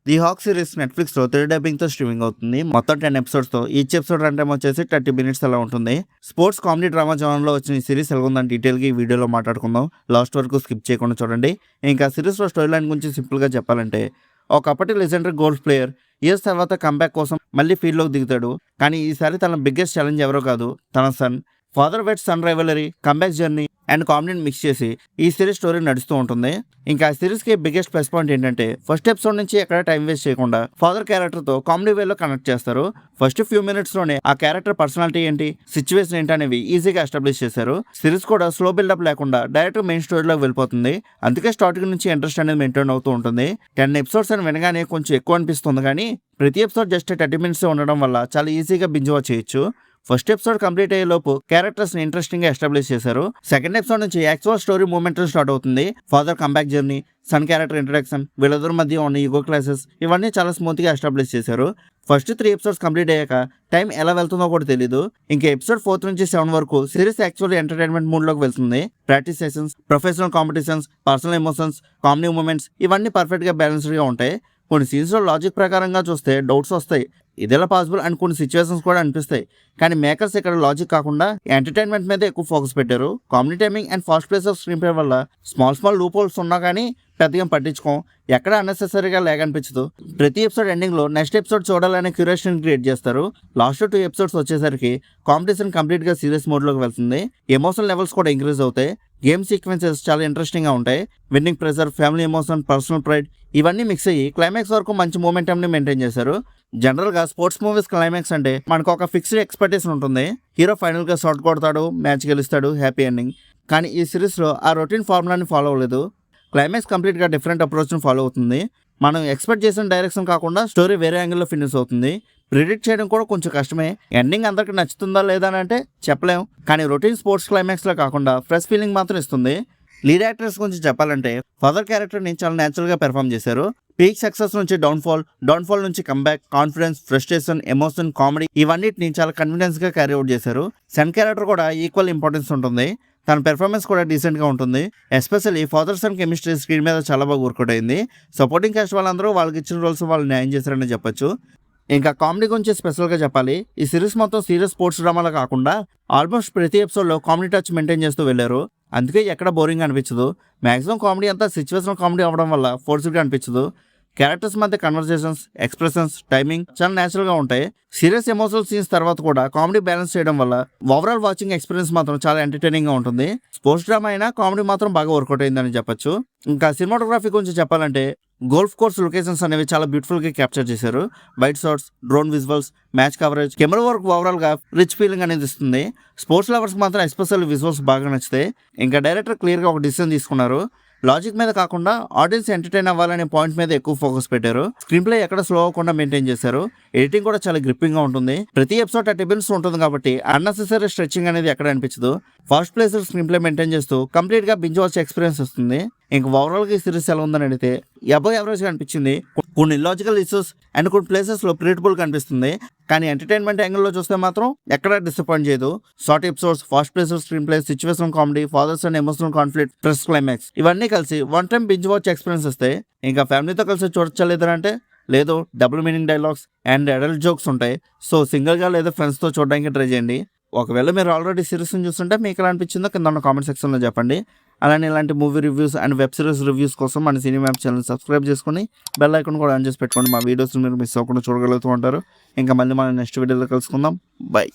The hack series Netflix లో 3 dubbing తో streaming అవుతుంది. మొత్తం 10 ఎపిసోడ్స్ తో ఈచ్ ఎపిసోడ్ రన్ టైం వచ్చేసి 30 minutes అలా ఉంటుంది. స్పోర్ట్స్ కామెడీ డ్రామా జోన్ లో వచ్చిన ఈ సిరీస్ ఎలాగుందని డీటెయిల్ గా ఈ వీడియోలో మాట్లాడుకుందాం. లాస్ట్ వరకు స్కిప్ చేయకుండా చూడండి. ఇంకా సిరీస్ లో స్టోరీ లైన్ గురించి సింపుల్ గా చెప్పాలంటే, ఒకప్పటి లెజెండరీ గోల్ఫ్ ప్లేయర్ ఇయర్స్ తర్వాత కంబ్యాక్ కోసం మళ్ళీ ఫీల్డ్ లోకి దిగుతాడు. కానీ ఈసారి తన బిగ్గెస్ట్ ఛాలెంజ్ ఎవరో కాదు, తన son. Father vet son rivalry, comeback journey and కామెడీని మిక్స్ చేసి ఈ సిరీస్ స్టోరీ నడుస్తూ ఉంటుంది. ఇంకా ఆ సిరీస్ కి బిగ్గెస్ట్ ప్లస్ పాయింట్ ఏంటంటే, ఫస్ట్ ఎపిసోడ్ నుంచి ఎక్కడ టైం వేస్ట్ చేయకుండా ఫాదర్ క్యారెక్టర్ తో కామెడీ వేలో కనెక్ట్ చేస్తారు. ఫస్ట్ ఫ్యూ మినిట్స్ లోనే ఆ క్యారెక్టర్ పర్సనాలిటీ ఏంటి, సిచ్యువేషన్ ఏంటి అనేవి ఈజీగా ఎస్టాబ్లిష్ చేశారు. సిరీస్ కూడా స్లో బిల్డప్ లేకుండా డైరెక్ట్ మెయిన్ స్టోరీలోకి వెళ్ళిపోతుంది. అందుకే స్టార్టింగ్ నుంచి ఇంట్రెస్ట్ అనేది మెయింటైన్ అవుతూ ఉంటుంది. 10 ఎపిసోడ్స్ అని వినగానే కొంచెం ఎక్కువ అనిపిస్తుంది, కానీ ప్రతి ఎపిసోడ్ జస్ట్ 30 minutes ఉండడం వల్ల చాలా ఈజీగా బింజ్ వాచ్ చేయొచ్చు. ఫస్ట్ ఎపిసోడ్ కంప్లీట్ అయ్యే లోపు క్యారెక్టర్స్ ని ఇంట్రెస్టింగ్ గా ఎస్టాబ్లిష్ చేశారు. సెకండ్ ఎపిసోడ్ నుంచి యాక్చువల్ స్టోరీ మూమెంట్ స్టార్ట్ అవుతుంది. Father comeback journey, sun character introduction, వీళ్ళిద్దరి మధ్య ఉన్న ఈగో క్లాసెస్, ఇవన్నీ చాలా స్మూత్ గా ఎస్టాబ్లిష్ చేశారు. ఫస్ట్ 3 ఎపిసోడ్స్ కంప్లీట్ అయ్యాక టైం ఎలా వెళ్తుందో కూడా తెలియదు. ఇంకా ఎపిసోడ్ 4 నుంచి 7 వరకు సిరీస్ యాక్చువల్ ఎంటర్టైన్మెంట్ మూడ్ లోకి వెళ్తుంది. Practice sessions, professional competitions, personal emotions, comedy moments ఇవన్నీ పర్ఫెక్ట్ గా బ్యాలెన్స్డ్ గా ఉంటాయి. కొన్ని సీన్స్ లో లాజిక్ ప్రకారంగా చూస్తే డౌట్స్ వస్తాయి, ఇదెలా పాసిబుల్ అని కొన్ని సిచ్యువేషన్స్ కూడా అనిపిస్తాయి. కానీ మేకర్స్ ఇక్కడ లాజిక్ కాకుండా ఎంటర్టైన్మెంట్ మీద ఎక్కువ ఫోకస్ పెట్టారు. Comedy timing and fast place off screen play వల్ల స్మాల్ లూప్ హోల్స్ ఉన్నా కానీ పెద్దగా పట్టించుకోం, ఎక్కడ అన్నెసెసరీగా లేకనిపించదు. ప్రతి ఎపిసోడ్ ఎండింగ్ లో నెక్స్ట్ ఎపిసోడ్ చూడాలనే క్యూరియాసిటీని క్రియేట్ చేస్తారు. లాస్ట్ 2 ఎపిసోడ్స్ వచ్చేసరికి కాంపిటీషన్ కంప్లీట్ గా సీరియస్ మోడ్ లోకి వెళ్తుంది. ఎమోషనల్ లెవెల్స్ కూడా ఇంక్రీజ్ అవుతాయి. గేమ్ సీక్వెన్సెస్ చాలా ఇంట్రెస్టింగ్ గా ఉంటాయి. Winnowing pressure, family emotion, personal pride ఇవన్నీ మిక్స్ అయ్యి క్లైమాక్స్ వరకు మంచి మూమెంటమ్ ని మెయింటైన్ చేశారు. జనరల్ గా స్పోర్ట్స్ మూవీస్ క్లైమాక్స్ అంటే మనకు ఒక ఫిక్స్డ్ ఎక్స్పెక్టేషన్ ఉంటుంది. హీరో ఫైనల్ గా షాట్ కొడతాడు, మ్యాచ్ గెలుస్తాడు, హ్యాపీ ఎండింగ్. కానీ ఈ సిరీస్ లో ఆ రొటీన్ ఫార్ములాని ఫాలో అవ్వలేదు. క్లైమాక్స్ కంప్లీట్ గా డిఫరెంట్ అప్రోచ్ ని ఫాలో అవుతుంది. మనం ఎక్స్పెక్ట్ చేసిన డైరెక్షన్ కాకుండా స్టోరీ వేరే యాంగిల్లో ఫినిష్ అవుతుంది. ప్రిడిక్ట్ చేయడం కూడా కొంచెం కష్టమే. ఎండింగ్ అందరికి నచ్చుతుందా లేదా అని అంటే చెప్పలేం, కానీ రొటీన్ స్పోర్ట్స్ క్లైమాక్స్ లో కాకుండా ఫ్రెష్ ఫీలింగ్ మాత్రం ఇస్తుంది. లీడ్ యాక్టర్స్ గురించి చెప్పాలంటే, ఫాదర్ క్యారెక్టర్ ని చాలా నేచురల్ గా పెర్ఫామ్ చేశారు. పీక్ సక్సెస్ నుంచి డౌన్ఫాల్ నుంచి comeback, confidence, frustration, emotion, comedy ఇవన్నిటిని చాలా కన్ఫిడెన్స్ గా క్యారీ అవుట్ చేశారు. సన్ క్యారెక్టర్ కూడా ఈక్వల్ ఇంపార్టెన్స్ ఉంటుంది. తన పెర్ఫార్మెన్స్ కూడా డీసెంట్ గా ఉంటుంది. Especially father son chemistry screen మీద చాలా బాగా వర్కౌట్ అయింది. సపోర్టింగ్ క్యాస్ట్ వాళ్ళందరూ వాళ్ళకి ఇచ్చిన రోల్స్ వాళ్ళు న్యాయం చేశారని చెప్పొచ్చు. ఇంకా కామెడీ గురించి స్పెషల్ గా చెప్పాలి. ఈ సిరీస్ మొత్తం సీరియస్ స్పోర్ట్స్ డ్రామాలో కాకుండా ఆల్మోస్ట్ ప్రతి ఎపిసోడ్ లో కామెడీ టచ్ మెయింటైన్ చేస్తూ వెళ్లారు. అందుకే ఎక్కడ బోరింగ్ అనిపించదు. మాక్సిమం కామెడీ అంతా సిచ్యువేషనల్ కామెడీ అవ్వడం వల్ల ఫోర్స్డ్ గా అనిపించదు. క్యారెక్టర్స్ మధ్య కన్వర్సేషన్స్, ఎక్స్ప్రెషన్స్, టైమింగ్ చాలా నేచురల్ గా ఉంటాయి. సీరియస్ ఎమోషనల్ సీన్స్ తర్వాత కూడా కామెడీ బ్యాలెన్స్ చేయడం వల్ల ఓవరాల్ వాచింగ్ ఎక్స్పీరియన్స్ మాత్రం చాలా ఎంటర్టైనింగ్ గా ఉంటుంది. స్పోర్ట్స్ డ్రామా అయినా కామెడీ మాత్రం బాగా వర్కౌట్ అయిందని చెప్పొచ్చు. ఇంకా సినిమాటోగ్రఫీ గురించి చెప్పాలంటే, గోల్ఫ్ కోర్స్ లొకేషన్స్ అనేవి చాలా బ్యూటిఫుల్ గా క్యాప్చర్ చేశారు. White shots, drone visuals, match coverage, camera work overall గా రిచ్ ఫీలింగ్ అనేది ఇస్తుంది. స్పోర్ట్స్ లవర్స్ మాత్రం ఎస్పెషల్ విజువల్స్ బాగా నచ్చుతాయి. ఇంకా డైరెక్టర్ క్లియర్ గా ఒక డిసిజన్ తీసుకున్నారు. లాజిక్ మీద కాకుండా ఆడియన్స్ ఎంటర్టైన్ అవ్వాలనే పాయింట్ మీద ఎక్కువ ఫోకస్ పెట్టారు. స్క్రీన్ ప్లే ఎక్కడ స్లో అవ్వకుండా మెయింటైన్ చేశారు. ఎడిటింగ్ కూడా చాలా గ్రిప్పింగ్ గా ఉంటుంది. ప్రతి ఎపిసోడ్ 30 minutes ఉంటుంది కాబట్టి అన్నెసెసరీ స్ట్రెచింగ్ అనేది ఎక్కడ అనిపించదు. Fast place screen play maintain చేస్తూ కంప్లీట్ గా బింజ్ వాచ్ ఎక్స్పీరియన్స్ వస్తుంది. ఇంకా ఓవరాల్ గా ఈ సిరీస్ ఎలా ఉందని అడిగితే అబవ్ యావరేజ్ గా అనిపించింది. కొన్ని ఇల్లాజికల్ ఇష్యూస్ అండ్ కొన్ని ప్లేసెస్ లో ప్రిడిక్టబుల్ గా అనిపిస్తుంది. కానీ ఎంటర్టైన్మెంట్ యాంగిల్ లో చూస్తే మాత్రం ఎక్కడ డిసప్పాయింట్ చేయదు. Short episodes, fast place screenplay, situation comedy, fathers and emotional conflict, plus climax ఇవన్నీ కలిసి one time binge watch experience వస్తాయి. ఇంకా ఫ్యామిలీతో కలిసి చూడలేదంటే లేదు, double meaning dialogues and adult jokes ఉంటాయి. సో సింగిల్ గా లేదా ఫ్రెండ్స్ తో చూడడానికి ట్రై చేయండి. ఒకవేళ మీరు ఆల్రెడీ సిరీస్ చూస్తుంటే మీకు ఎలా అనిపించిందో కింద ఉన్న కామెంట్ సెక్షన్ లో చెప్పండి. అలానే ఇలాంటి movie reviews and web series reviews కోసం మన సినీ మ్యాప్ ఛానల్ సబ్స్క్రైబ్ చేసుకుని బెల్ ఐకాన్ కూడా ఆన్ చేసి పెట్టుకోండి. మా వీడియోస్ మీరు మిస్ అవ్వకుండా చూడగలుగుతూ ఉంటారు. ఇంకా మళ్ళీ మనం నెక్స్ట్ వీడియోలో కలుసుకుందాం. బై.